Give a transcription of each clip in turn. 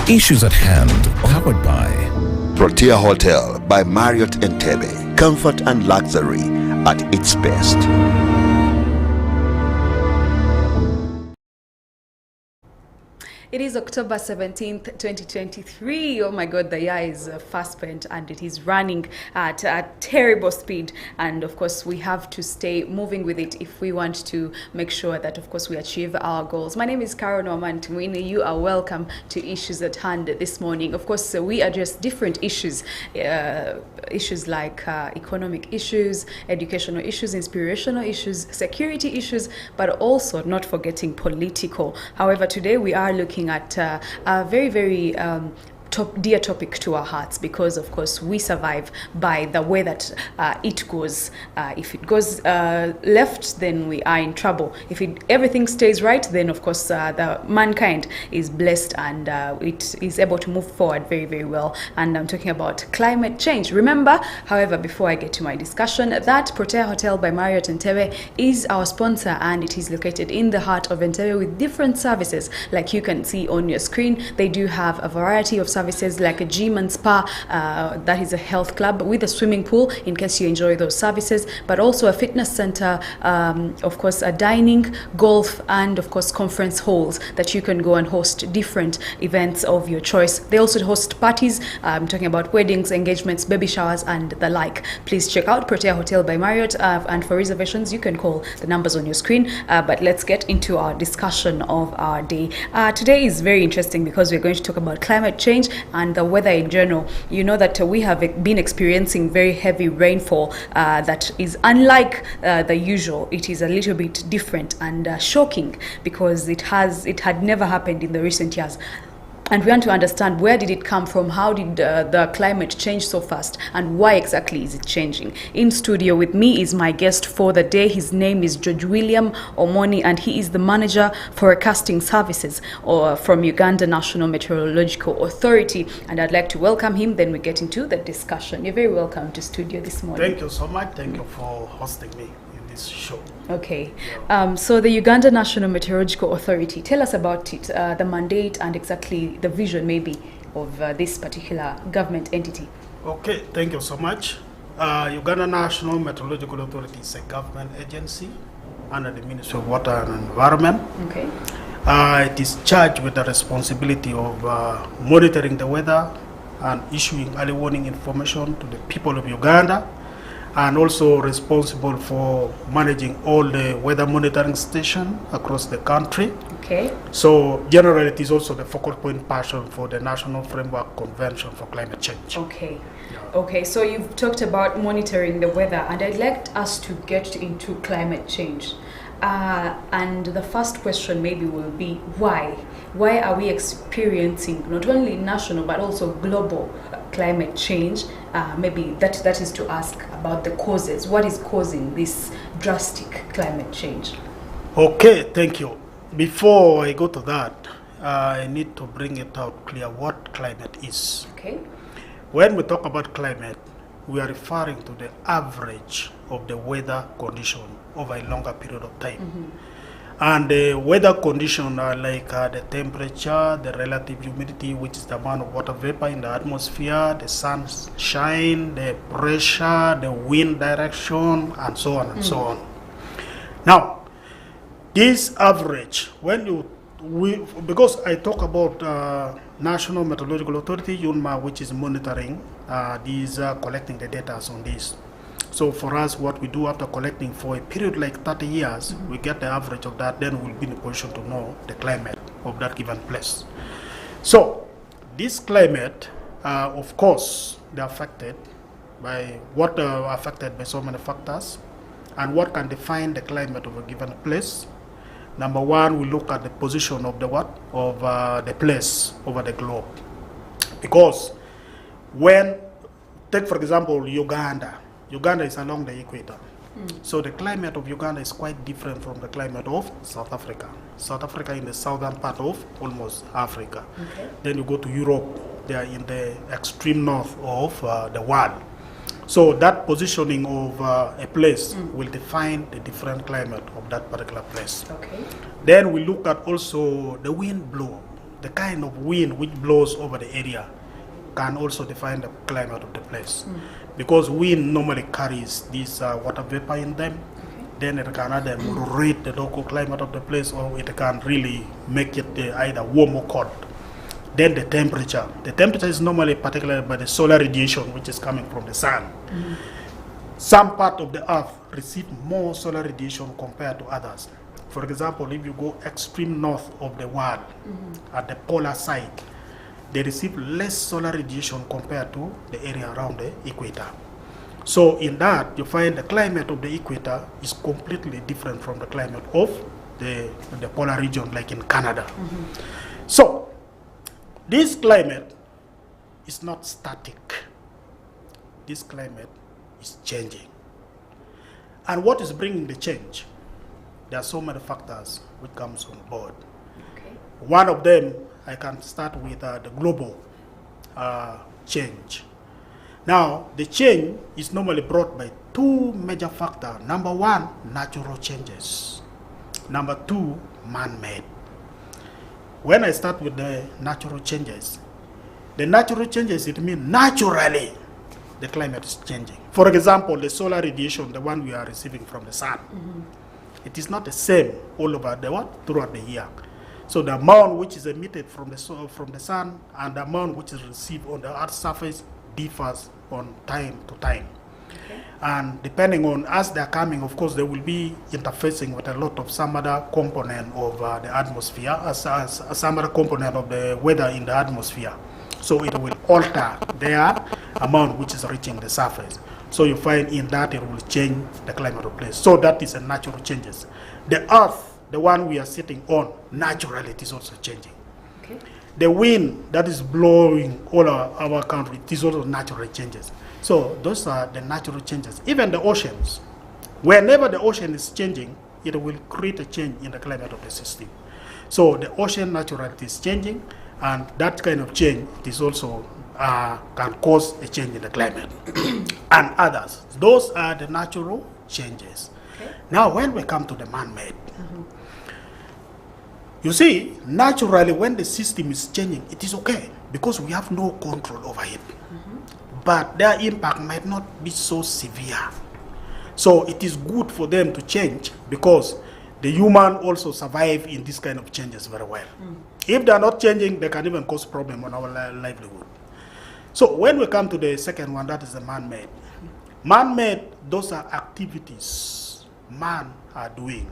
Issues at hand, powered by Protea Hotel by Marriott Entebbe. Comfort and luxury at its best. It is October 17th, 2023. Oh my God, the year is fast spent and it is running at a terrible speed. And of course, we have to stay moving with it if we want to make sure that, of course, we achieve our goals. My name is Nowamani. You are welcome to Issues at Hand this morning. Of course, we address different issues, issues like economic issues, educational issues, inspirational issues, security issues, but also not forgetting political. However, today we are looking at a very, very dear topic to our hearts, because of course we survive by the way that it goes. If it goes left, then we are in trouble. If everything stays right, then of course the mankind is blessed and it is able to move forward very, very well. And I'm talking about climate change. Remember, however, before I get to my discussion, that Protea Hotel by Marriott Entebbe is our sponsor, and it is located in the heart of Entebbe with different services like you can see on your screen. They do have a variety of services like a gym and spa, that is a health club with a swimming pool in case you enjoy those services, but also a fitness center, of course a dining, golf, and of course conference halls that you can go and host different events of your choice. They also host parties. I'm talking about weddings, engagements, baby showers, and the like. Please check out Protea Hotel by Marriott, and for reservations you can call the numbers on your screen. But let's get into our discussion of our day. Today is very interesting because we're going to talk about climate change and the weather in general. You know that we have been experiencing very heavy rainfall that is unlike the usual. It is a little bit different and shocking because it had never happened in the recent years. And we want to understand, where did it come from? How did the climate change so fast? And why exactly is it changing? In studio with me is my guest for the day. His name is George William Omony, and he is the manager forecasting services from Uganda National Meteorological Authority. And I'd like to welcome him. Then we get into the discussion. You're very welcome to studio this morning. Thank you so much. Thank you for hosting me in this show. Okay, so the Uganda National Meteorological Authority, tell us about it, the mandate and exactly the vision maybe of this particular government entity. Okay, thank you so much. Uganda National Meteorological Authority is a government agency under the Ministry of Water and Environment. Okay. It is charged with the responsibility of monitoring the weather and issuing early warning information to the people of Uganda, and also responsible for managing all the weather monitoring stations across the country. Okay. So generally it is also the focal point person for the National Framework Convention for Climate Change. Okay. Yeah. Okay, so you've talked about monitoring the weather, and I'd like us to get into climate change. And the first question maybe will be, why? Why are we experiencing not only national but also global climate change? Maybe that is to ask about the causes. What is causing this drastic climate change? Okay, thank you. Before I go to that, I need to bring it out clear what climate is. Okay. When we talk about climate, we are referring to the average of the weather condition over a longer period of time. Mm-hmm. And the weather conditions are like the temperature, the relative humidity, which is the amount of water vapor in the atmosphere, the sunshine, the pressure, the wind direction, and so on and so on. Now, this average, because I talk about National Meteorological Authority, UNMA, which is monitoring these, collecting the data on this. So for us, what we do after collecting for a period like 30 years, we get the average of that, then we'll be in a position to know the climate of that given place. So this climate, of course, they're affected by affected by so many factors. And what can define the climate of a given place? Number one, we look at the position of the place over the globe. Because take for example, Uganda is along the equator. So the climate of Uganda is quite different from the climate of South Africa. South Africa in the southern part of almost Africa. Okay. Then you go to Europe, they are in the extreme north of the world. So that positioning of a place will define the different climate of that particular place. Okay. Then we look at also the wind blow. the kind of wind which blows over the area can also define the climate of the place. Because wind normally carries this water vapor in them, then it can either moderate the local climate of the place, or it can really make it either warm or cold. Then the temperature. The temperature is normally particularly by the solar radiation which is coming from the sun. Some part of the earth receive more solar radiation compared to others. For example, if you go extreme north of the world, at the polar side, they receive less solar radiation compared to the area around the equator. So in that, you find the climate of the equator is completely different from the climate of the polar region, like in Canada. So this climate is not static. This climate is changing. And what is bringing the change? There are so many factors which comes on board. One of them, I can start with the global change. Now, the change is normally brought by two major factors. Number one, natural changes. Number two, man-made. When I start with the natural changes, it means naturally the climate is changing. For example, the solar radiation, the one we are receiving from the sun, it is not the same all over the world throughout the year. So the amount which is emitted from the sun and the amount which is received on the Earth's surface differs on time to time. And depending on as they are coming, of course, they will be interfacing with a lot of some other component of the atmosphere, some other component of the weather in the atmosphere. So it will alter their amount which is reaching the surface. So you find in that it will change the climate of place. So that is a natural changes. The earth, the one we are sitting on, naturally it is also changing. The wind that is blowing all our country, it is also natural changes. So those are the natural changes. Even the oceans, whenever the ocean is changing, it will create a change in the climate of the system. So the ocean naturally is changing, and that kind of change is also can cause a change in the climate and others. Those are the natural changes. Now when we come to the man-made, you see, naturally when the system is changing, it is okay because we have no control over it. But their impact might not be so severe. So it is good for them to change because the human also survive in this kind of changes very well. If they are not changing, they can even cause problem on our livelihood. So when we come to the second one, that is the man-made. Man-made, those are activities man are doing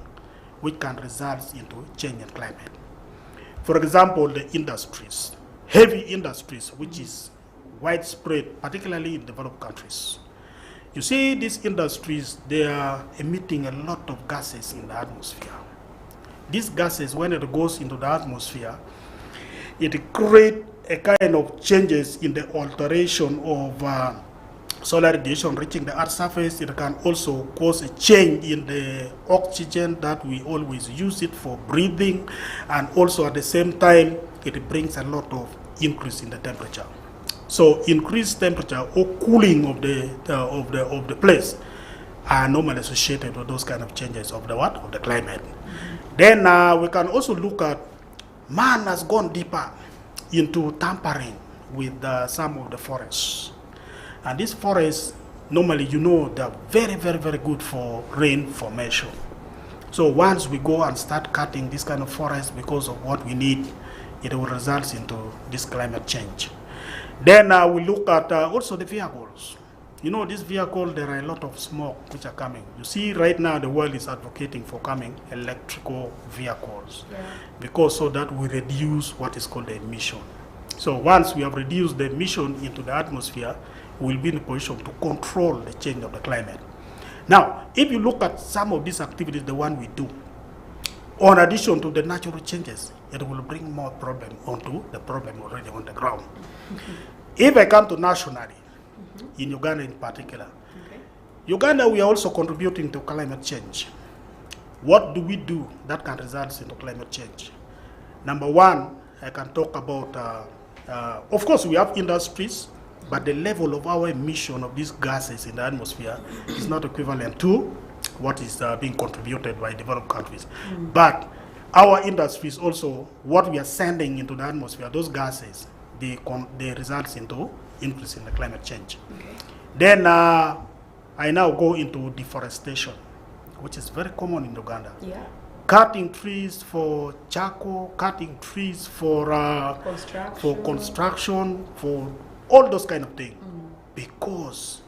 which can result into change in climate. For example, the industries, heavy industries, which is widespread, particularly in developed countries. You see, these industries, they are emitting a lot of gases in the atmosphere. These gases, when it goes into the atmosphere, it creates a kind of changes in the alteration of solar radiation reaching the Earth's surface. It can also cause a change in the oxygen that we always use it for breathing, and also at the same time, it brings a lot of increase in the temperature. So increased temperature or cooling of the place are normally associated with those kind of changes of the what? Of the climate. Then we can also look at man has gone deeper into tampering with some of the forests. And these forests, normally, you know, they're very, very, very good for rain formation. So once we go and start cutting this kind of forest because of what we need, it will result into this climate change. Then we look at also the vehicles. You know, this vehicle, there are a lot of smoke which are coming. You see, right now the world is advocating for coming electrical vehicles, because so that we reduce what is called the emission. So once we have reduced the emission into the atmosphere, we will be in a position to control the change of the climate. Now, if you look at some of these activities, the one we do, in addition to the natural changes, it will bring more problem onto the problem already on the ground. If I come to nationally, in Uganda in particular, Uganda, we are also contributing to climate change. What do we do that can result into climate change? Number one, I can talk about, of course, we have industries, but the level of our emission of these gases in the atmosphere is not equivalent to what is being contributed by developed countries. But our industries also, what we are sending into the atmosphere, those gases, they result into increase in the climate change. Okay. Then I now go into deforestation, which is very common in Uganda. Yeah. Cutting trees for charcoal, cutting trees for construction, for all those kind of things. Because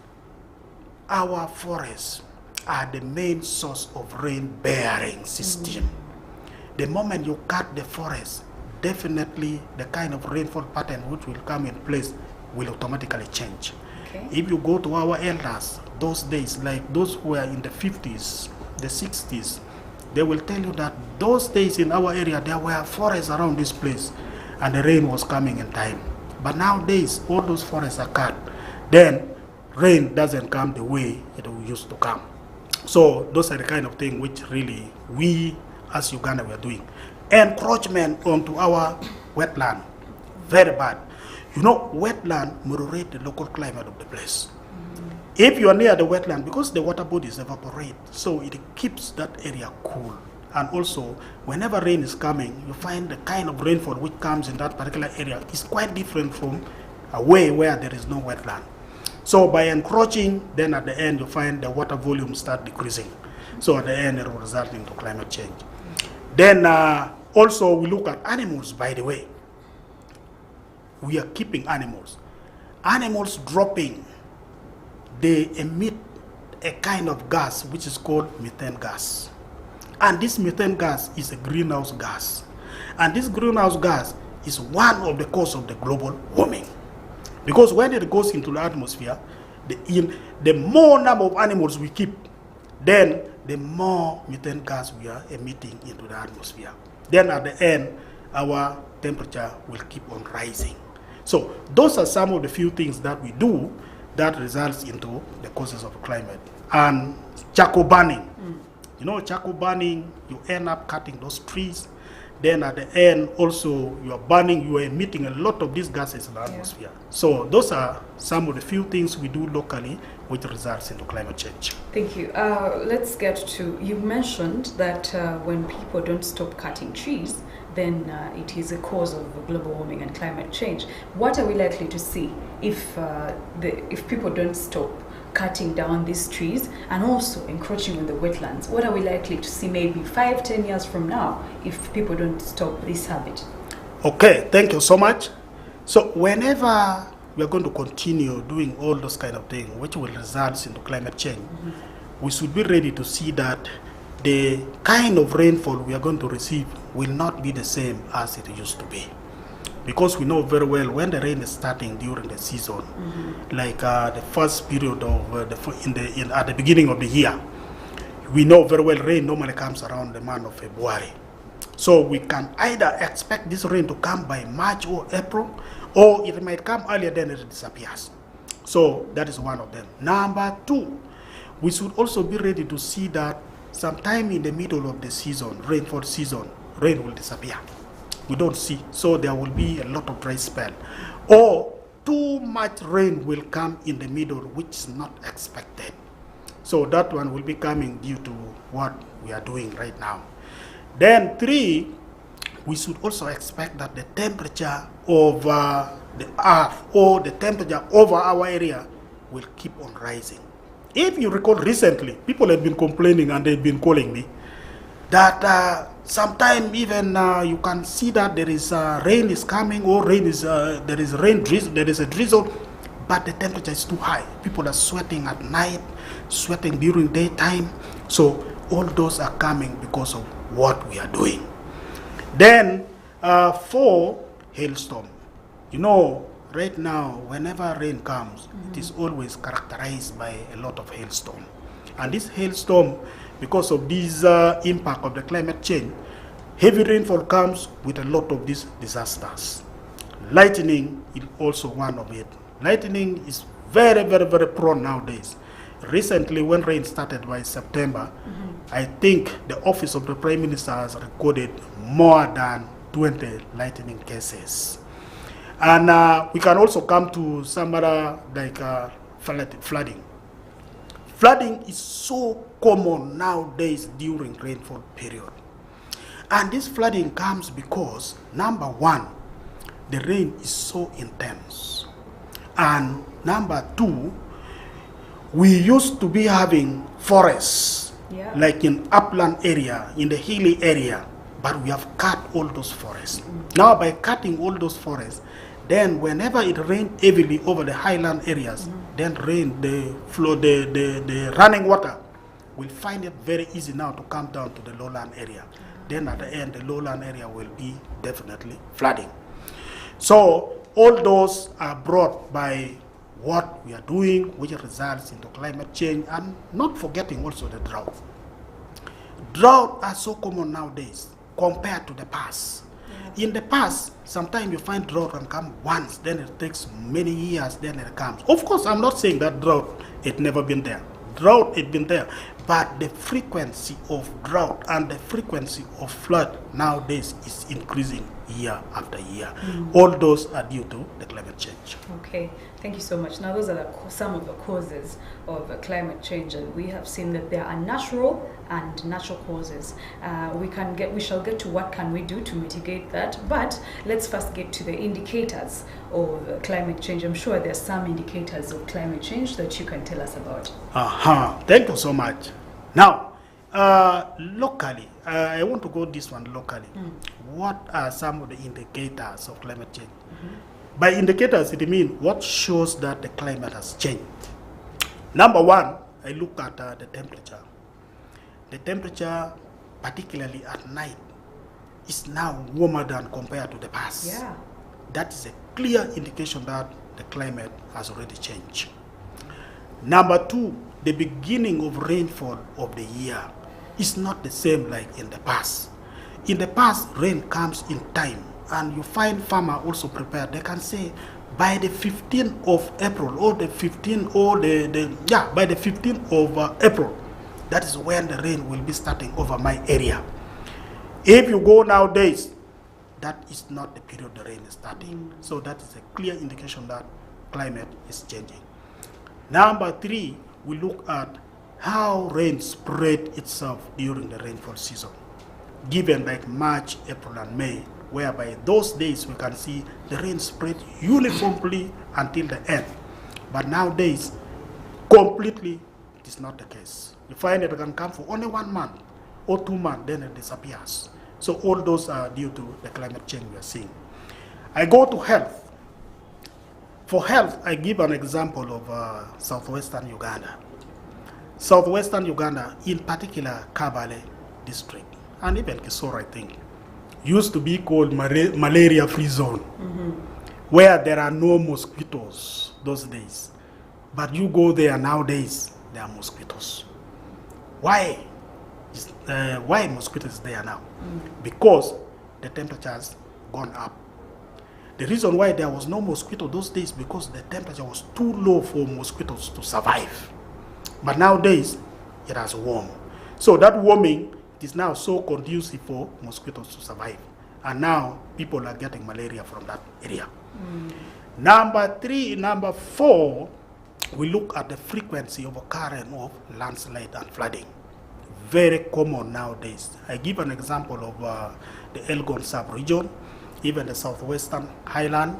our forests are the main source of rain-bearing system. The moment you cut the forest, definitely the kind of rainfall pattern which will come in place will automatically change. Okay. If you go to our elders, those days, like those who were in the 50s, the 60s, they will tell you that those days in our area, there were forests around this place and the rain was coming in time. But nowadays, all those forests are cut. Then rain doesn't come the way it used to come. So those are the kind of things which really we as Uganda were doing. Encroachment onto our wetland, very bad. You know, wetland moderate the local climate of the place. If you are near the wetland, because the water bodies evaporate, so it keeps that area cool. And also, whenever rain is coming, you find the kind of rainfall which comes in that particular area is quite different from away where there is no wetland. So by encroaching, then at the end you find the water volume start decreasing. So at the end it will result into climate change. Then also we look at animals, by the way. We are keeping animals. Animals dropping, they emit a kind of gas which is called methane gas. And this methane gas is a greenhouse gas. And this greenhouse gas is one of the causes of the global warming. Because when it goes into the atmosphere, the more number of animals we keep, then the more methane gas we are emitting into the atmosphere. Then at the end, our temperature will keep on rising. So those are some of the few things that we do that results into the causes of climate. And charcoal burning. You know, charcoal burning, you end up cutting those trees. Then at the end, also, you are burning, you are emitting a lot of these gases in the atmosphere. So those are some of the few things we do locally which results into climate change. Thank you. Let's get to, you mentioned that when people don't stop cutting trees, then it is a cause of global warming and climate change. What are we likely to see if people don't stop cutting down these trees and also encroaching on the wetlands? What are we likely to see maybe 5-10 years from now if people don't stop this habit? Okay, thank you so much. So whenever we are going to continue doing all those kind of things which will result into climate change, we should be ready to see that the kind of rainfall we are going to receive will not be the same as it used to be. Because we know very well when the rain is starting during the season, like the first period of at the beginning of the year, we know very well rain normally comes around the month of February. So we can either expect this rain to come by March or April, or it might come earlier then it disappears. So that is one of them. Number two, we should also be ready to see that sometime in the middle of the season, rainfall season, rain will disappear. We don't see, so there will be a lot of dry spell, or too much rain will come in the middle which is not expected. So that one will be coming due to what we are doing right now. Then three, we should also expect that the temperature of the earth or the temperature over our area will keep on rising. If you recall recently, people have been complaining and they've been calling me that sometimes even you can see that there is rain is coming, or there is a drizzle, but the temperature is too high. People are sweating at night, sweating during daytime. So all those are coming because of what we are doing. Then four, hailstorm. You know, right now, whenever rain comes, it is always characterized by a lot of hailstorm. And this hailstorm, because of this impact of the climate change, heavy rainfall comes with a lot of these disasters. Lightning is also one of it. Lightning is very, very, very prone nowadays. Recently, when rain started by September, I think the office of the Prime Minister has recorded more than 20 lightning cases. And we can also come to some other, like flooding. Flooding is so common nowadays during rainfall period. And this flooding comes because, number one, the rain is so intense. And number two, we used to be having forests, like in upland area, in the hilly area, but we have cut all those forests. Now by cutting all those forests, then whenever it rains heavily over the highland areas, then the running water will find it very easy now to come down to the lowland area. Then at the end, the lowland area will be definitely flooding. So all those are brought by what we are doing, which results into climate change, and not forgetting also the drought. Drought are so common nowadays compared to the past. In the past, sometimes you find drought can come once, then it takes many years, then it comes. Of course, I'm not saying that drought, it never been there. Drought, it been there. But the frequency of drought and the frequency of flood nowadays is increasing year after year. All those are due to the climate change. Okay, thank you so much. Now those are some of the causes of climate change, and we have seen that there are natural and natural causes. We shall get to what can we do to mitigate that, but let's first get to the indicators of climate change. I'm sure there are some indicators of climate change that you can tell us about. Thank you so much. Now, locally, I want to go this one locally. What are some of the indicators of climate change? By indicators, it means what shows that the climate has changed. Number one, I look at the temperature. The temperature, particularly at night, is now warmer than compared to the past. Yeah. That is a clear indication that the climate has already changed. Number two, the beginning of rainfall of the year is not the same like in the past. In the past, rain comes in time, and you find farmers also prepared. They can say by the 15th of April or the 15th or by the 15th of April, that is when the rain will be starting over my area. If you go nowadays, that is not the period the rain is starting. So that is a clear indication that climate is changing. Number three, we look at how rain spread itself during the rainfall season, given like March, April, and May, whereby those days we can see the rain spread uniformly until the end. But nowadays, completely, it is not the case. You find it can come for only 1 month or 2 months, then it disappears. So all those are due to the climate change we are seeing. I go to health. For health, I give an example of southwestern Uganda. Southwestern Uganda, in particular Kabale district, and even Kisoro, I think, used to be called malaria-free zone, where there are no mosquitoes those days. But you go there nowadays, there are mosquitoes. Why? Why mosquitoes there now? Because the temperature has gone up. The reason why there was no mosquito those days because the temperature was too low for mosquitoes to survive. But nowadays, it has warmed. So that warming is now so conducive for mosquitoes to survive. And now people are getting malaria from that area. Number four, we look at the frequency of occurrence of landslide and flooding. Very common nowadays. I give an example of the Elgon sub-region, even the southwestern highland.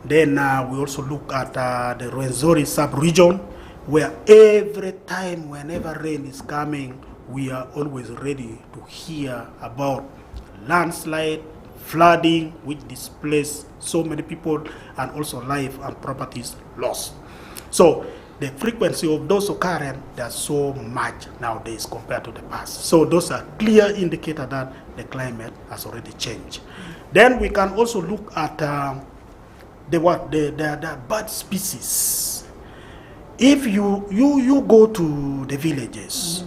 Then we also look at the Rwenzori sub-region, where every time, whenever rain is coming, we are always ready to hear about landslide, flooding, which displace so many people, and also life and properties lost. So the frequency of those occurrences, there's so much nowadays compared to the past. So those are clear indicators that the climate has already changed. Then we can also look at the bird species. If you go to the villages,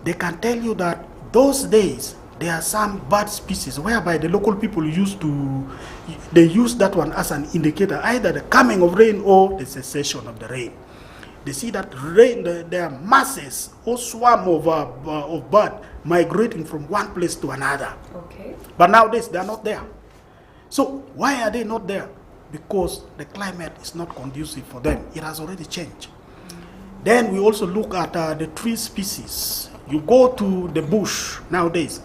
they can tell you that those days there are some bird species whereby the local people use that one as an indicator, either the coming of rain or the cessation of the rain. They see that rain, there are masses or swarm of birds migrating from one place to another. Okay. But nowadays they are not there. So why are they not there? Because the climate is not conducive for them. It has already changed. Then we also look at the tree species. You go to the bush nowadays,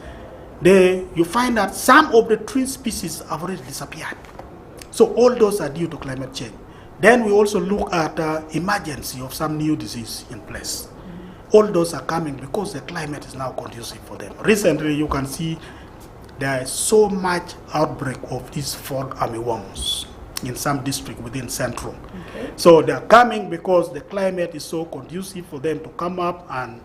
you find that some of the tree species have already disappeared. So all those are due to climate change. Then we also look at emergency of some new disease in place. All those are coming because the climate is now conducive for them. Recently, you can see there is so much outbreak of these fall armyworms in some district within Central. Okay. So they are coming because the climate is so conducive for them to come up, and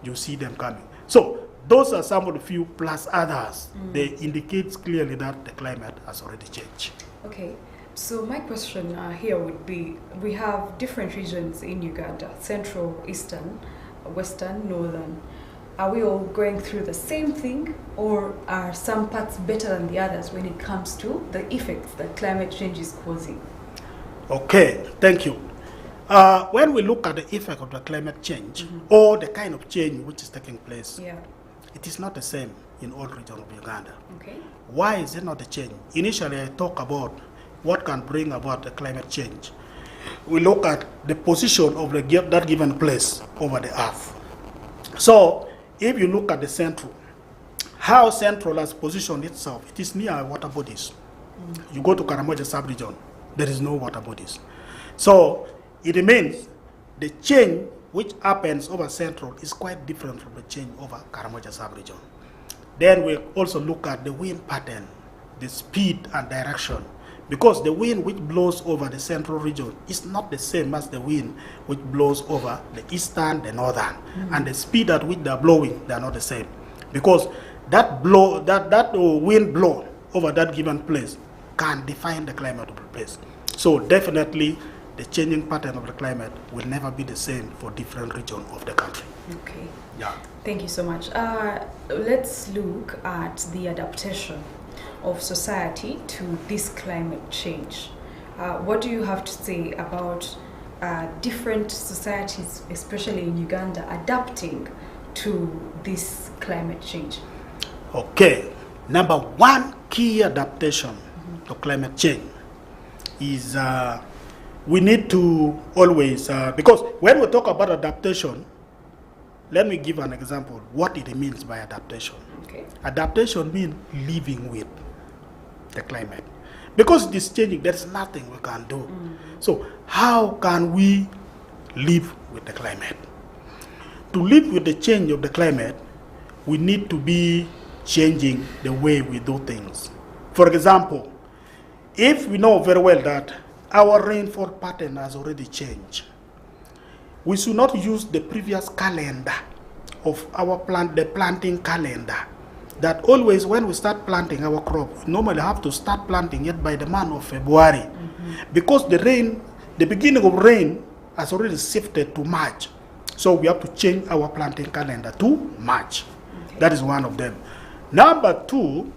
you see them coming. So those are some of the few plus others. They indicate clearly that the climate has already changed. Okay, so my question here would be, we have different regions in Uganda: Central, Eastern, Western, Northern. Are we all going through the same thing, or are some parts better than the others when it comes to the effects that climate change is causing? Okay, thank you. When we look at the effect of the climate change, or the kind of change which is taking place, Yeah. it is not the same in all regions of Uganda. Okay. Why is it not a change? Initially, I talk about what can bring about the climate change. We look at the position of that given place over the earth. So, if you look at the Central, how Central has positioned itself, it is near water bodies. You go to Karamoja sub-region, there is no water bodies. So, it means the change which happens over Central is quite different from the change over Karamoja sub-region. Then we also look at the wind pattern, the speed and direction, because the wind which blows over the Central region is not the same as the wind which blows over the Eastern, the Northern, and the speed at which they are blowing, they are not the same, because that wind blow over that given place can define the climate of the place. So definitely, the changing pattern of the climate will never be the same for different regions of the country. Okay. Yeah. Thank you so much. Let's look at the adaptation of society to this climate change. What do you have to say about different societies, especially in Uganda, adapting to this climate change? Okay. Number one key adaptation to climate change is we need to always, because when we talk about adaptation, let me give an example what it means by adaptation. Okay. Adaptation means living with the climate. Because it is changing, there's nothing we can do. So how can we live with the climate? To live with the change of the climate, we need to be changing the way we do things. For example, if we know very well that our rainfall pattern has already changed, we should not use the previous calendar of our the planting calendar. That always when we start planting our crop, we normally have to start planting it by the month of February. Because the beginning of rain has already shifted to March. So we have to change our planting calendar to March. Okay. That is one of them. Number two,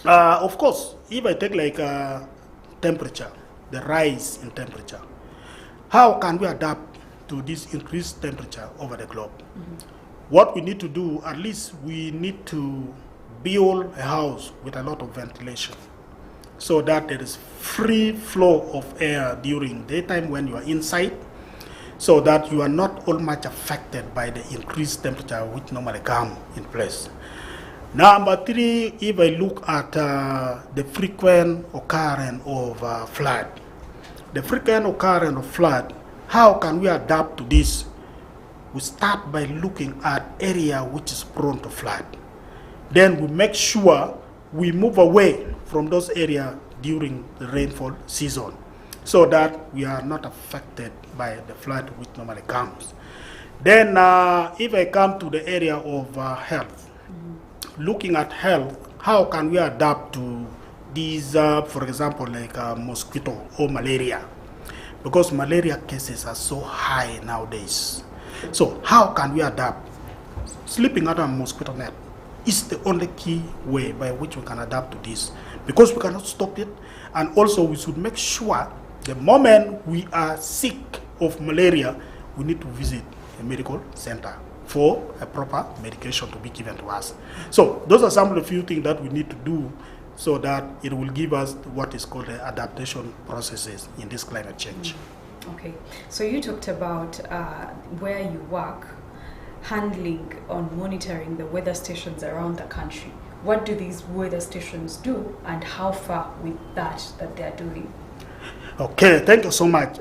of course, if I take like temperature, the rise in temperature, how can we adapt to this increased temperature over the globe? What we need to do, at least we need to build a house with a lot of ventilation so that there is free flow of air during daytime when you are inside, so that you are not all much affected by the increased temperature which normally come in place. Number three, if I look at the frequent occurrence of flood, the frequent occurrence of flood, how can we adapt to this? We start by looking at area which is prone to flood. Then we make sure we move away from those areas during the rainfall season, so that we are not affected by the flood which normally comes. Then if I come to the area of health, looking at health, how can we adapt to these, for example, like mosquito or malaria? Because malaria cases are so high nowadays. So how can we adapt? Sleeping under a mosquito net is the only key way by which we can adapt to this, because we cannot stop it. And also we should make sure the moment we are sick of malaria, we need to visit a medical center for a proper medication to be given to us. So those are some of the few things that we need to do so that it will give us what is called the adaptation processes in this climate change. Okay, so you talked about where you work, handling on monitoring the weather stations around the country. what do these weather stations do, and how far with that they are doing? Okay, thank you so much.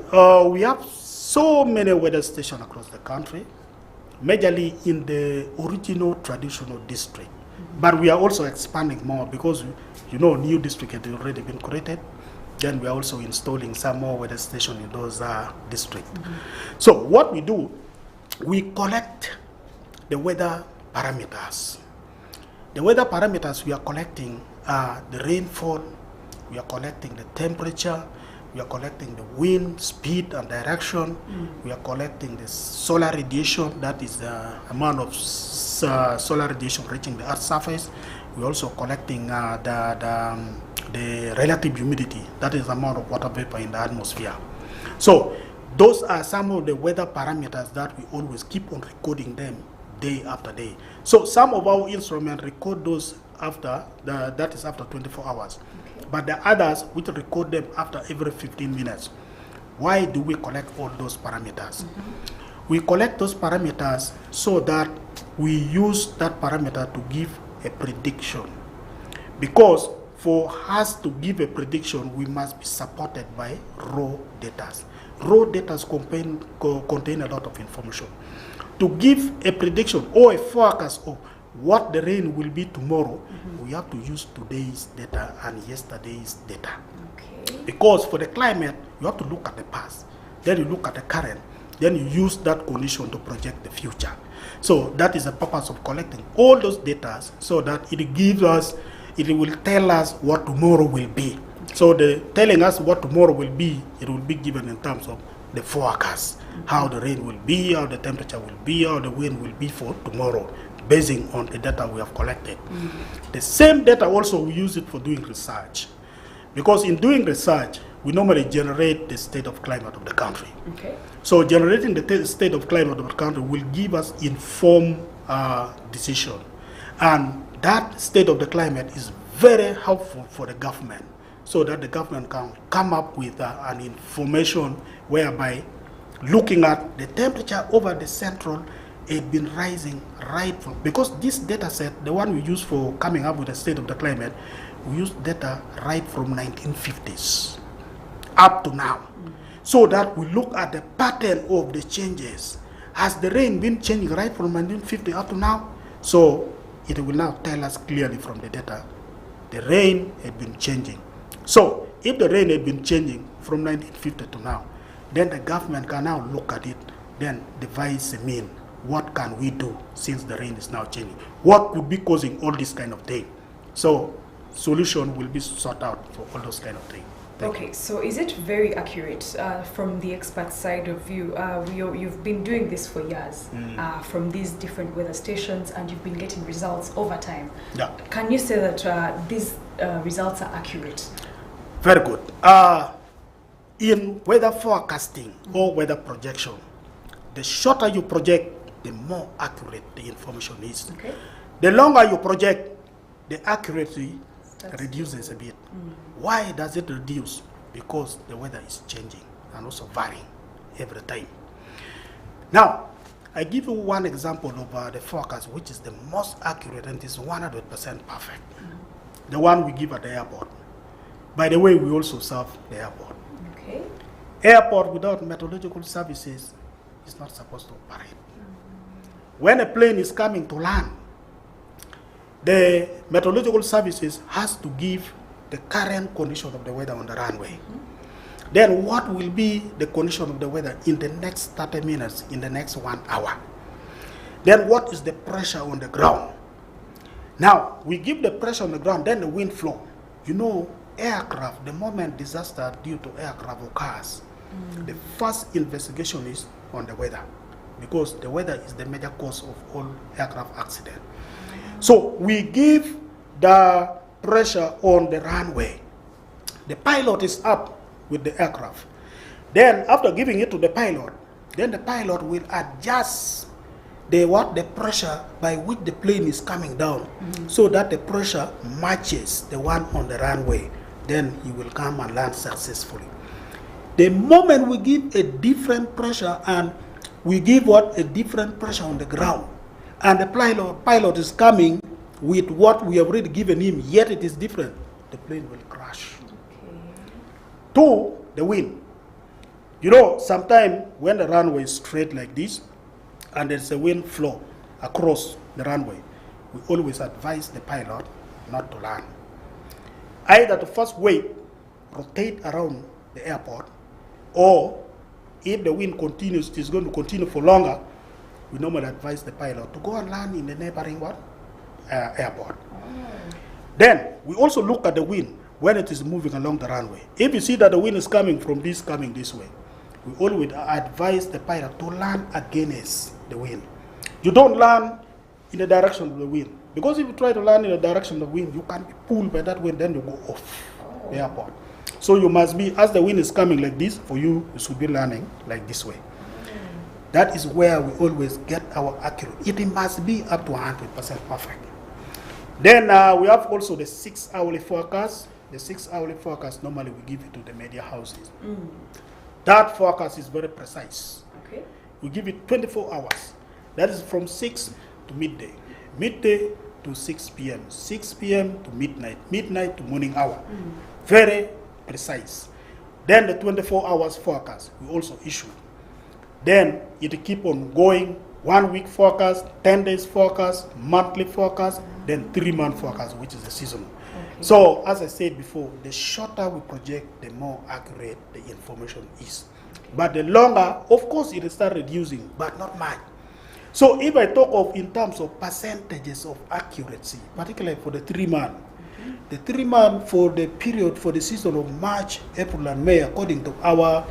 We have so many weather stations across the country, majorly in the original traditional district. But we are also expanding more because, new district has already been created. Then we are also installing some more weather stations in those districts. So what we do, we collect the weather parameters. The weather parameters we are collecting are the rainfall, we are collecting the temperature, we are collecting the wind, speed and direction, we are collecting the solar radiation, that is the amount of solar radiation reaching the Earth's surface. We are also collecting the relative humidity, that is the amount of water vapor in the atmosphere. So those are some of the weather parameters that we always keep on recording them day after day. So some of our instruments record those after, that is after 24 hours. Okay. But the others, we record them after every 15 minutes. Why do we collect all those parameters? We collect those parameters so that we use that parameter to give a prediction. Because for us to give a prediction, we must be supported by raw data. Raw data contain a lot of information. To give a prediction or a forecast of what the rain will be tomorrow, we have to use today's data and yesterday's data. Okay. Because for the climate, you have to look at the past, then you look at the current, then you use that condition to project the future. So that is the purpose of collecting all those data, so that it gives us, it will tell us what tomorrow will be. So the telling us what tomorrow will be, it will be given in terms of the forecast, how the rain will be, how the temperature will be, how the wind will be for tomorrow, basing on the data we have collected. The same data also we use it for doing research, because in doing research we normally generate the state of climate of the country. Okay. So generating the state of climate of the country will give us informed decision, and that state of the climate is very helpful for the government, so that the government can come up with an information whereby looking at the temperature over the central, it been rising right from, because this data set, the one we use for coming up with the state of the climate, we use data right from 1950s up to now, so that we look at the pattern of the changes. Has the rain been changing right from 1950 up to now? So it will now tell us clearly from the data, the rain had been changing. So if the rain had been changing from 1950 to now, then the government can now look at it, then devise a mean. What can we do since the rain is now changing? What could be causing all this kind of thing? So solution will be sought out for all those kind of things. Okay, so is it very accurate from the expert side of view? You've been doing this for years from these different weather stations, and you've been getting results over time. Yeah. Can you say that these results are accurate? Very good. In weather forecasting or weather projection, the shorter you project, the more accurate the information is. Okay. The longer you project, the accuracy reduces a bit. Why does it reduce? Because the weather is changing and also varying every time. Now, I give you one example of the forecast, which is the most accurate and is 100% perfect. The one we give at the airport. By the way, we also serve the airport. Okay. Airport without meteorological services is not supposed to operate. When a plane is coming to land, the meteorological services has to give the current condition of the weather on the runway. Then what will be the condition of the weather in the next 30 minutes, in the next 1 hour? Then what is the pressure on the ground? Now, we give the pressure on the ground, then the wind flow. You know, aircraft, the moment disaster due to aircraft occurs, the first investigation is on the weather, because the weather is the major cause of all aircraft accidents. So we give the pressure on the runway. The pilot is up with the aircraft. Then after giving it to the pilot, then the pilot will adjust the pressure by which the plane is coming down, so that the pressure matches the one on the runway. Then he will come and land successfully. The moment we give a different pressure, and we give a different pressure on the ground, and the pilot is coming with what we have already given him, yet it is different, the plane will crash. Two, the wind. You know, sometimes when the runway is straight like this, and there's a wind flow across the runway, we always advise the pilot not to land. Either to first wait, rotate around the airport, or if the wind continues, it is going to continue for longer, we normally advise the pilot to go and land in the neighboring airport. Then we also look at the wind when it is moving along the runway. If you see that the wind is coming this way, we always advise the pilot to land against the wind. You don't land in the direction of the wind, because if you try to land in the direction of the wind, you can be pulled by that wind, then you go off the airport. So you must be, as the wind is coming like this, for you should be landing like this way. That is where we always get our accuracy. It must be up to 100% perfect. Then we have also the 6-hourly forecast. The 6-hourly forecast, normally we give it to the media houses. That forecast is very precise. Okay. We give it 24 hours. That is from 6 to midday. Midday to 6 p.m. 6 p.m. to midnight. Midnight to morning hour. Very precise. Then the 24 hours forecast we also issue. Then it keep on going. 1 week forecast, 10 days forecast, monthly forecast, then 3-month forecast, which is the seasonal. Okay. So as I said before, the shorter we project, the more accurate the information is. But the longer, of course, it will start reducing, but not much. So if I talk of in terms of percentages of accuracy, particularly for the 3-month, the 3-month for the period for the season of March, April, and May, according to our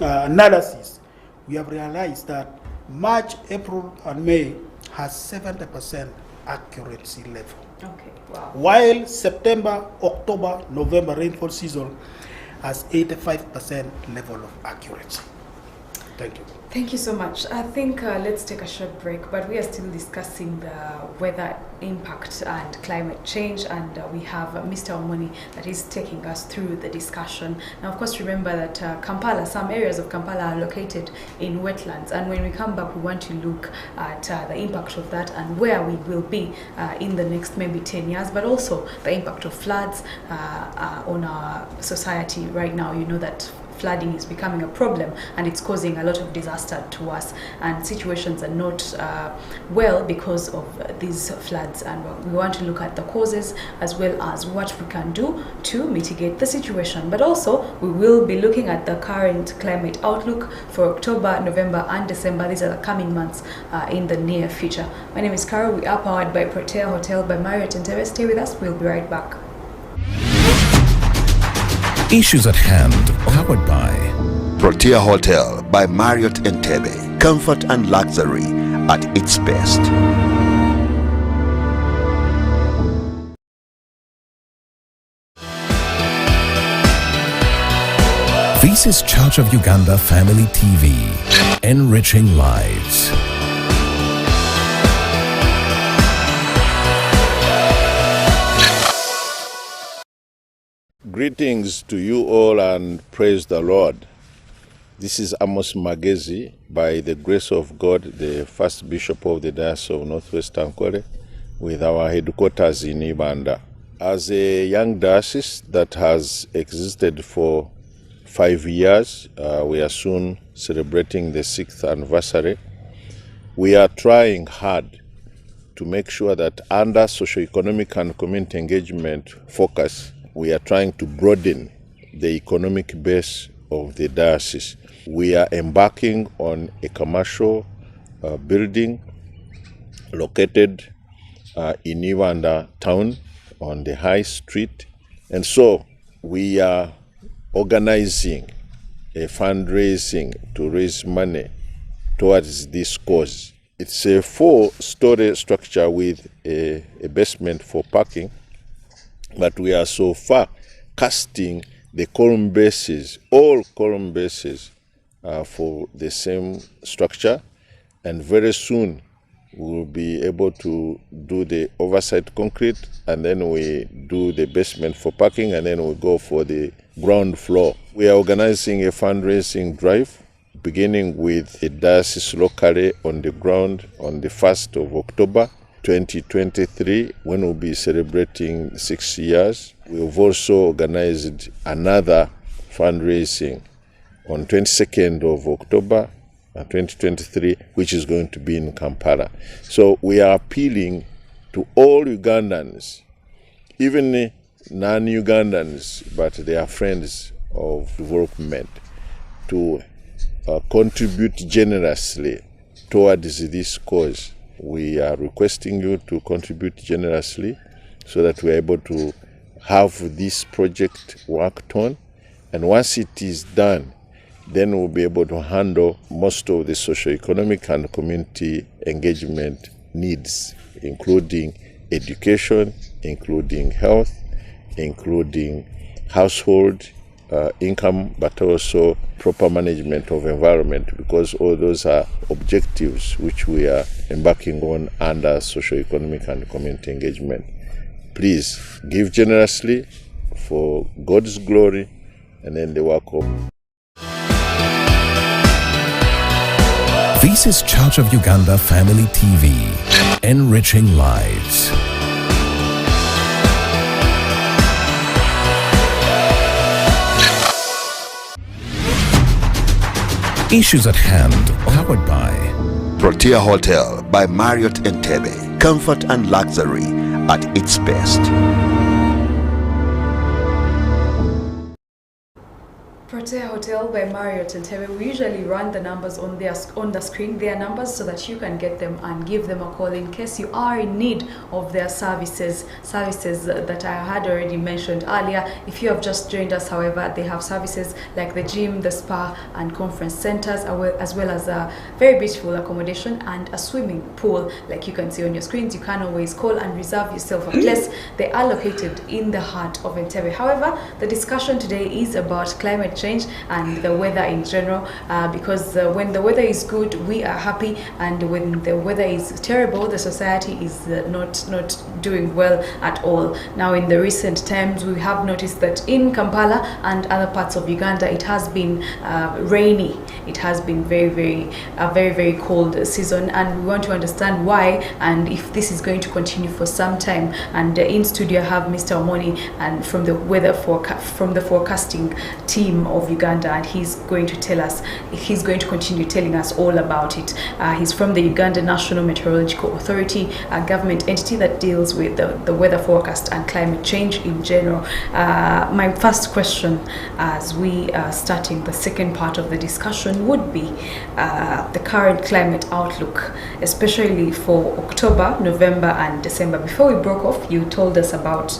analysis, we have realized that March, April, and May has 70% accuracy level. Okay, wow. While September, October, November rainfall season has 85% level of accuracy. Thank you. Thank you so much. I think let's take a short break, but we are still discussing the weather impact and climate change, and we have Mr. Omony that is taking us through the discussion. Now, of course, remember that Kampala, some areas of Kampala are located in wetlands, and when we come back, we want to look at the impact of that and where we will be in the next maybe 10 years, but also the impact of floods on our society right now. You know that flooding is becoming a problem, and it's causing a lot of disaster to us, and situations are not well because of these floods, and we want to look at the causes as well as what we can do to mitigate the situation. But also we will be looking at the current climate outlook for October, November, and December. These are the coming months in the near future. My name is Carol. We are powered by Protea Hotel by Marriott Entebbe. Stay with us, we'll be right back. Issues at hand, powered by Protea Hotel by Marriott Entebbe. Comfort and luxury at its best. This is Church of Uganda Family TV, enriching lives. Greetings to you all and praise the Lord. This is Amos Magezi, by the grace of God, the first bishop of the Diocese of Northwest Ankole, with our headquarters in Ibanda. As a young diocese that has existed for 5 years, we are soon celebrating the 6th anniversary. We are trying hard to make sure that under socio-economic and community engagement focus, we are trying to broaden the economic base of the diocese. We are embarking on a commercial building located in Ibanda town on the high street. And so we are organizing a fundraising to raise money towards this cause. It's a 4-story structure with a basement for parking. But we are so far casting the column bases, all column bases for the same structure, and very soon we will be able to do the oversight concrete, and then we do the basement for parking, and then we go for the ground floor. We are organizing a fundraising drive beginning with the diocese locally on the ground on the 1st of October. 2023, when we'll be celebrating 6 years. We've also organized another fundraising on 22nd of October 2023, which is going to be in Kampala. So we are appealing to all Ugandans, even non-Ugandans, but they are friends of development, to contribute generously towards this cause. We are requesting you to contribute generously so that we are able to have this project worked on. And once it is done, then we'll be able to handle most of the socio-economic and community engagement needs, including education, including health, including household income, but also proper management of environment, because all those are objectives which we are embarking on under socio-economic and community engagement. Please give generously for God's glory and then the work of. This is Church of Uganda Family TV, enriching lives. Issues at hand, powered by Protea Hotel by Marriott Entebbe. Comfort and luxury at its best. Protea Hotel by Marriott Entebbe. We usually run the numbers on the screen, their numbers, so that you can get them and give them a call in case you are in need of their services that I had already mentioned earlier. If you have just joined us, however, they have services like the gym, the spa and conference centers, as well as a very beautiful accommodation and a swimming pool like you can see on your screens. You can always call and reserve yourself a place. They are located in the heart of Entebbe. However, the discussion today is about climate change and the weather in general, because when the weather is good, we are happy, and when the weather is terrible, the society is not doing well at all. Now, in the recent times, we have noticed that in Kampala and other parts of Uganda, it has been rainy. It has been very cold season, and we want to understand why and if this is going to continue for some time. And in studio I have Mr. Omony and from the forecasting team of Uganda, and he's going to continue telling us all about it. He's from the Uganda National Meteorological Authority, a government entity that deals with the weather forecast and climate change in general. My first question, as we are starting the second part of the discussion, would be the current climate outlook, especially for October, November and December. Before we broke off, you told us about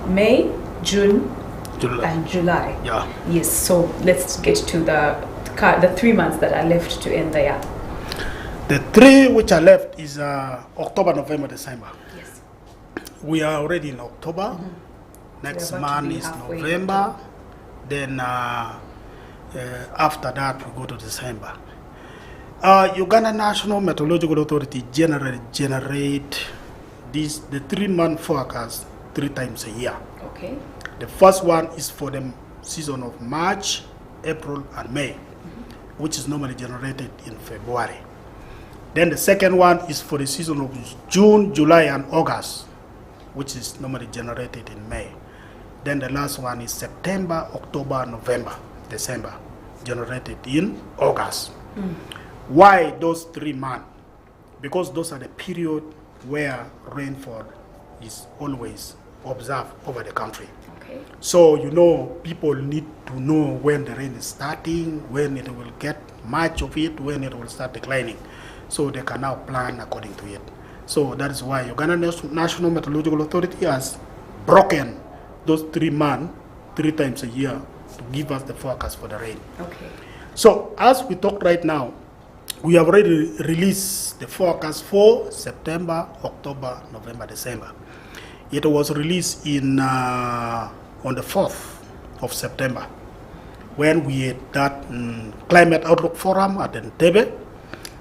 May, June, and July. Yeah. Yes, so let's get to the 3 months that are left to end the year. The 3 which are left is October, November, December. Yes. We are already in October. Next month is November. Then after that we go to December. Uganda National Meteorological Authority generate the 3-month forecast 3 times a year. Okay. The first one is for the season of March, April and May, which is normally generated in February. Then the second one is for the season of June, July and August, which is normally generated in May. Then the last one is September, October, November, December, generated in August. Why those 3 months? Because those are the period where rainfall is always observed over the country. Okay. So, people need to know when the rain is starting, when it will get much of it, when it will start declining. So they can now plan according to it. So that is why Uganda National Meteorological Authority has broken those 3 months 3 times a year to give us the forecast for the rain. Okay. So as we talk right now, we have already released the forecast for September, October, November, December. It was released on the 4th of September when we had that Climate Outlook Forum at Entebbe.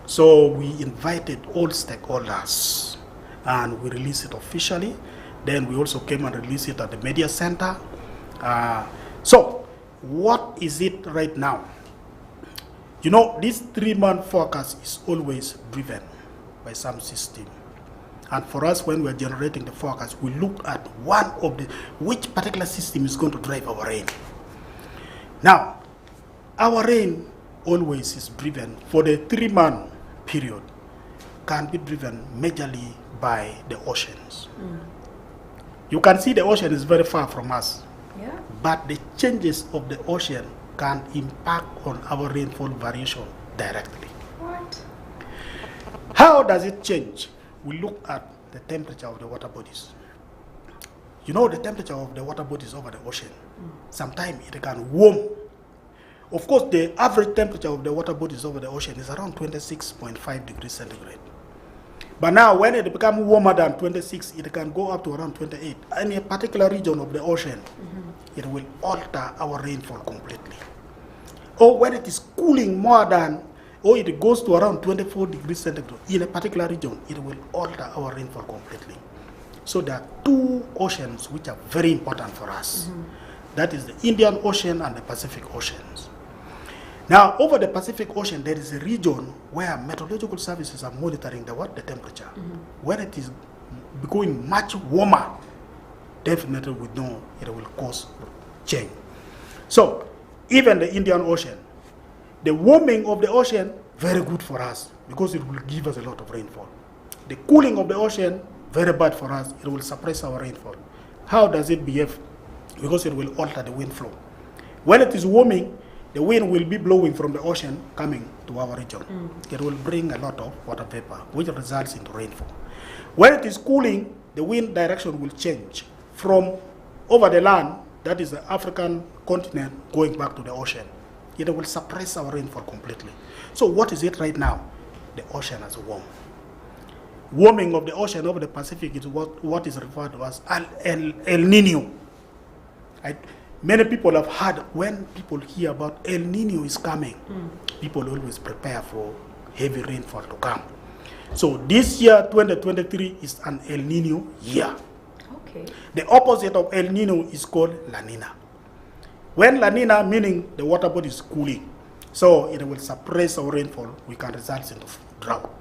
So we invited all stakeholders and we released it officially. Then we also came and released it at the media center. So what is it right now? This 3-month forecast is always driven by some system And for us, when we're generating the forecast, we look at which particular system is going to drive our rain. Now, our rain always is driven for the 3-month period, can be driven majorly by the oceans. You can see the ocean is very far from us, but the changes of the ocean can impact on our rainfall variation directly. What? How does it change? We look at the temperature of the water bodies. You know, the temperature of the water bodies over the ocean, sometimes it can warm. Of course, the average temperature of the water bodies over the ocean is around 26.5 degrees centigrade. But now, when it becomes warmer than 26, it can go up to around 28. In a particular region of the ocean, it will alter our rainfall completely. Or when it is cooling more than, or it goes to around 24 degrees centigrade in a particular region, it will alter our rainfall completely. So there are 2 oceans which are very important for us. That is the Indian Ocean and the Pacific Oceans. Now, over the Pacific Ocean, there is a region where meteorological services are monitoring the temperature. When it is becoming much warmer, definitely we know it will cause change. So, even the Indian Ocean, the warming of the ocean, very good for us because it will give us a lot of rainfall. The cooling of the ocean, very bad for us. It will suppress our rainfall. How does it behave? Because it will alter the wind flow. When it is warming, the wind will be blowing from the ocean coming to our region. It will bring a lot of water vapor, which results into rainfall. When it is cooling, the wind direction will change from over the land, that is the African continent, going back to the ocean. It will suppress our rainfall completely. So what is it right now? The ocean has warmed. Warming of the ocean over the Pacific is what is referred to as El Nino. Many people have heard, when people hear about El Nino is coming, people always prepare for heavy rainfall to come. So this year, 2023, is an El Nino year. Okay. The opposite of El Nino is called La Nina. When La Nina, meaning the water body is cooling, so it will suppress our rainfall, we can result in drought.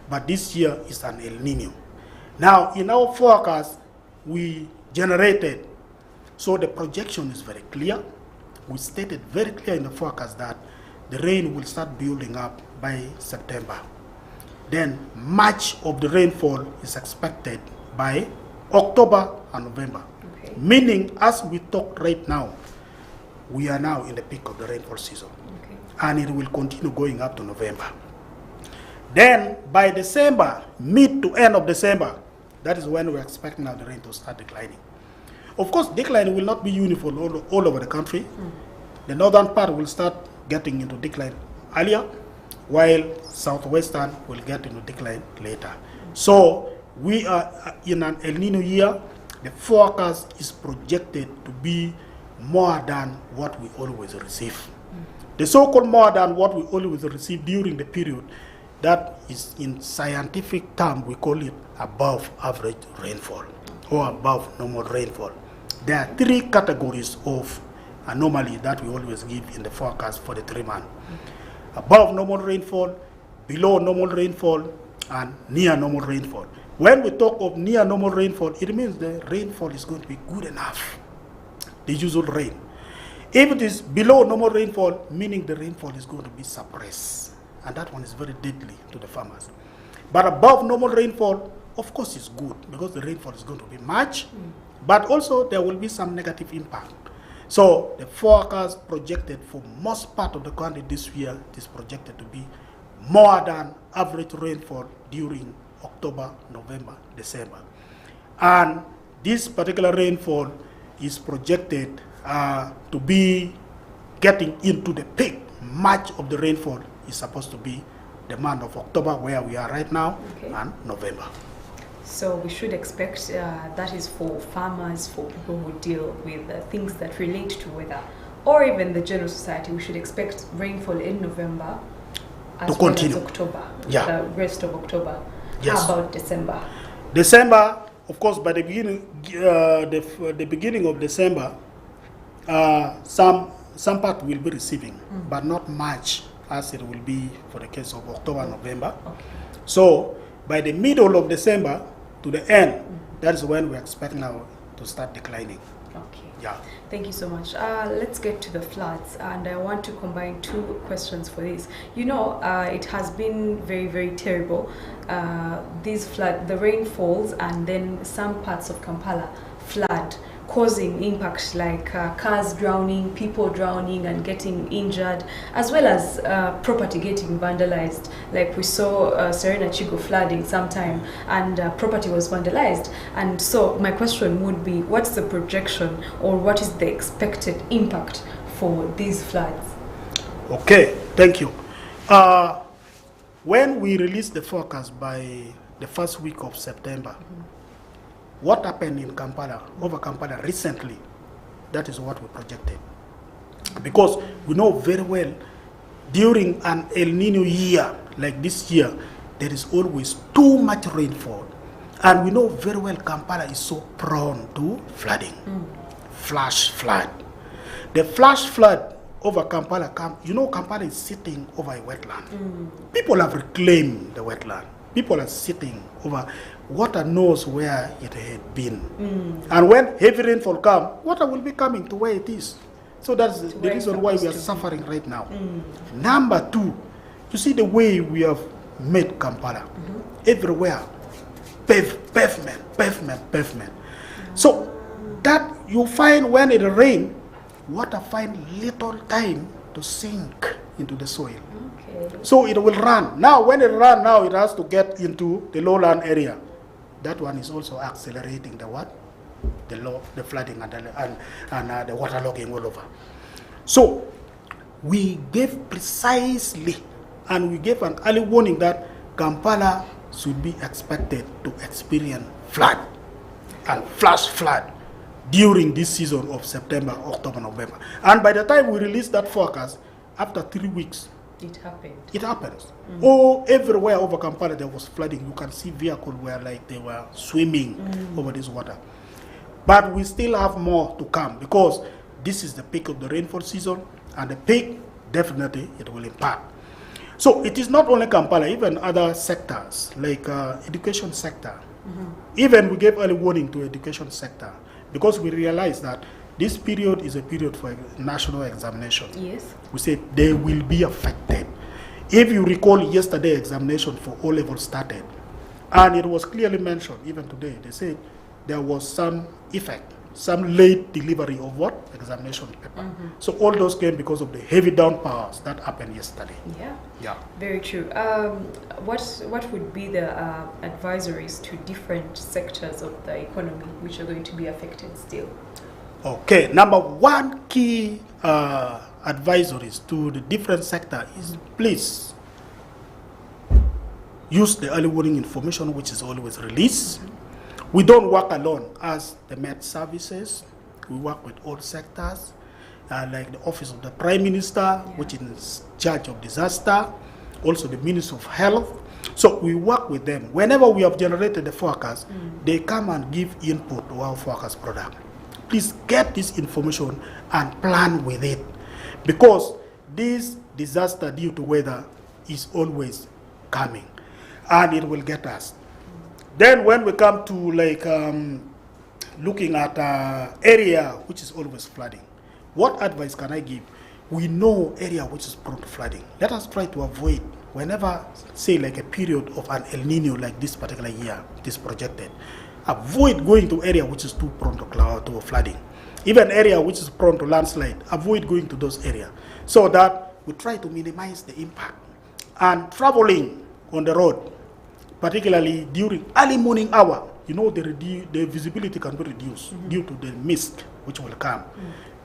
But this year is an El Nino. Now, in our forecast, we generated, so the projection is very clear. We stated very clear in the forecast that the rain will start building up by September. Then much of the rainfall is expected by October and November. Okay. Meaning, as we talk right now, we are now in the peak of the rainfall season. Okay. And it will continue going up to November. Then by December, mid to end of December, that is when we expect now the rain to start declining. Of course, decline will not be uniform all over the country. The northern part will start getting into decline earlier, while southwestern will get into decline later. So we are in an El Nino year. The forecast is projected to be more than what we always receive. The so-called more than what we always receive during the period, that is, in scientific term, we call it above average rainfall or above normal rainfall. There are 3 categories of anomaly that we always give in the forecast for the 3 months. Above normal rainfall, below normal rainfall, and near normal rainfall. When we talk of near normal rainfall, it means the rainfall is going to be good enough, the usual rain. If it is below normal rainfall, meaning the rainfall is going to be suppressed. And that one is very deadly to the farmers. But above normal rainfall, of course, it's good because the rainfall is going to be much, but also there will be some negative impact. So the forecast projected for most part of the country this year is projected to be more than average rainfall during October, November, December. And this particular rainfall is projected to be getting into the peak. Much of the rainfall is supposed to be the month of October, where we are right now, and November. So we should expect that is for farmers, for people who deal with things that relate to weather, or even the general society. We should expect rainfall in November as to continue. Well as October, Yeah. the rest of October. Yes. How about December? December, of course, by the beginning, the beginning of December, some part will be receiving, but not much as it will be for the case of October, November. Okay. So by the middle of December, to the end, that is when we expect now to start declining. Okay. Yeah. Thank you so much. Let's get to the floods, and I want to combine two questions for this. You know, it has been very, very terrible. These the rainfalls, and then some parts of Kampala flood, causing impacts like cars drowning, people drowning and getting injured, as well as property getting vandalized. Like we saw Serena Chigo flooding sometime, and property was vandalized. And so my question would be, what's the projection, or what is the expected impact for these floods? Okay, thank you. When we released the forecast by the first week of September, what happened in Kampala, over Kampala recently, that is what we projected. Because we know very well, during an El Nino year, like this year, there is always too much rainfall. And we know very well Kampala is so prone to flooding, flash flood. The flash flood over Kampala, Kampala is sitting over a wetland. People have reclaimed the wetland. People are sitting over, water knows where it had been. And when heavy rainfall comes, water will be coming to where it is. So that's the reason why we are suffering right now. Number two, you see the way we have made Kampala. Everywhere, pavement. So that you find when it rains, water find little time to sink into the soil. So it will run. Now, when it runs, now it has to get into the lowland area. That one is also accelerating the what? The flooding and the waterlogging all over. So we gave precisely, and we gave an early warning that Kampala should be expected to experience flood and flash flood during this season of September, October, November. And by the time we released that forecast, after 3 weeks, it happened. It happens. Oh, everywhere over Kampala there was flooding. You can see vehicles where like they were swimming over this water. But we still have more to come, because this is the peak of the rainfall season, and the peak, definitely it will impact. So it is not only Kampala, even other sectors like education sector. Even we gave early warning to education sector, because we realized that this period is a period for national examination. Yes. We said they will be affected. If you recall, yesterday examination for O level started, and it was clearly mentioned, even today, they said there was some effect, some late delivery of what? Examination paper. So all those came because of the heavy downpours that happened yesterday. Yeah. Very true. What would be the advisories to different sectors of the economy which are going to be affected still? Okay, number one key advisories to the different sector is, please use the early warning information which is always released. We don't work alone as the Met Services. We work with all sectors, like the Office of the Prime Minister, which is in charge of disaster, also the Minister of Health. So we work with them. Whenever we have generated the forecast, they come and give input to our forecast product. Please get this information and plan with it, because this disaster due to weather is always coming, and it will get us. Then when we come to like looking at area which is always flooding, what advice can I give? We know area which is prone to flooding. Let us try to avoid, whenever say like a period of an El Nino like this particular year, it is projected, avoid going to area which is too prone to flooding. Even area which is prone to landslide, avoid going to those areas, so that we try to minimize the impact. And traveling on the road, particularly during early morning hour, the visibility can be reduced due to the mist which will come.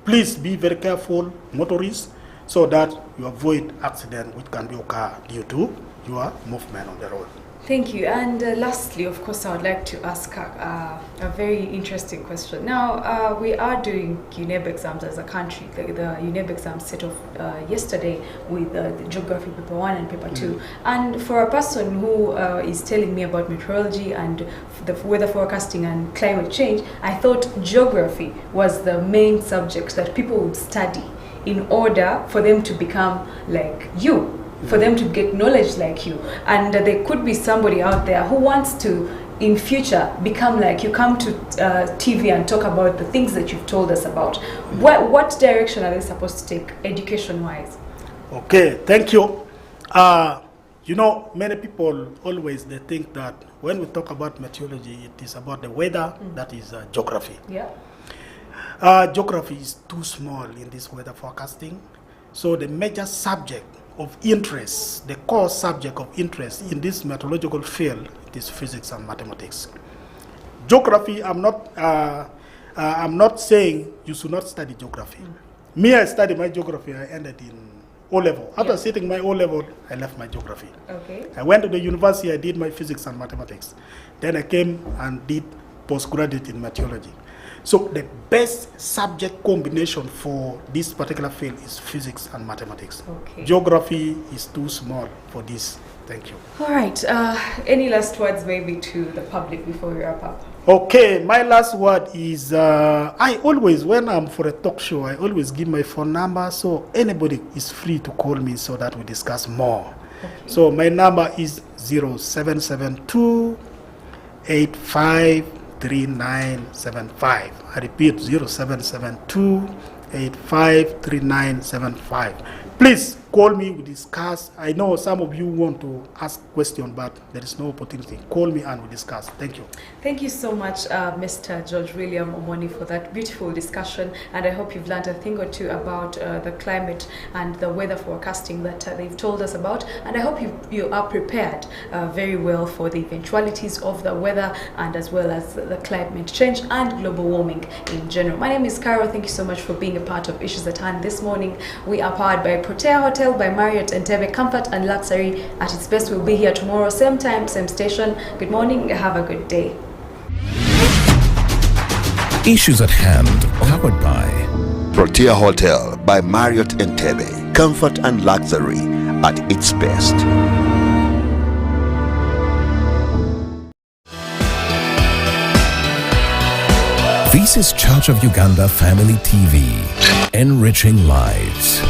Please be very careful, motorists, so that you avoid accident which can be occur due to your movement on the road. Thank you. And lastly, of course, I would like to ask a very interesting question. Now, we are doing UNEB exams as a country. The UNEB exams set off yesterday with the geography paper 1 and paper 2. And for a person who is telling me about meteorology and the weather forecasting and climate change, I thought geography was the main subject that people would study in order for them to become like you, for them to get knowledge like you. And there could be somebody out there who wants to in future become like you come to TV and talk about the things that you've told us about? What direction are they supposed to take education-wise? Okay, thank you. You know, many people always they think that when we talk about meteorology, it is about the weather, that is geography. Yeah. Geography is too small in this weather forecasting. So the major subject of interest, the core subject of interest in this meteorological field, it is physics and mathematics. Geography, I'm not saying you should not study geography. Me, I studied my geography, I ended in O-level. After sitting my O-level, I left my geography. Okay. I went to the university, I did my physics and mathematics. Then I came and did postgraduate in meteorology. So the best subject combination for this particular field is physics and mathematics. Okay. Geography is too small for this. Thank you. All right. Any last words maybe to the public before we wrap up? Okay, my last word is I always, when I'm for a talk show, I always give my phone number so anybody is free to call me so that we discuss more. Okay. So my number is 0772 853975. I repeat, 0772 853975. Please call me, we discuss. I know some of you want to ask questions, but there is no opportunity. Call me and we discuss. Thank you. Thank you so much, Mr. George William Omony, for that beautiful discussion. And I hope you've learned a thing or two about the climate and the weather forecasting that they've told us about. And I hope you are prepared very well for the eventualities of the weather and as well as the climate change and global warming in general. My name is Carol. Thank you so much for being a part of Issues at Hand this morning. We are powered by Protea Hotel, by Marriott Entebbe. Comfort and luxury at its best. We'll be here tomorrow, same time, same station. Good morning. Have a good day. Issues at Hand, powered by Protea Hotel by Marriott Entebbe. Comfort and luxury at its best. This is Church of Uganda Family TV, enriching lives.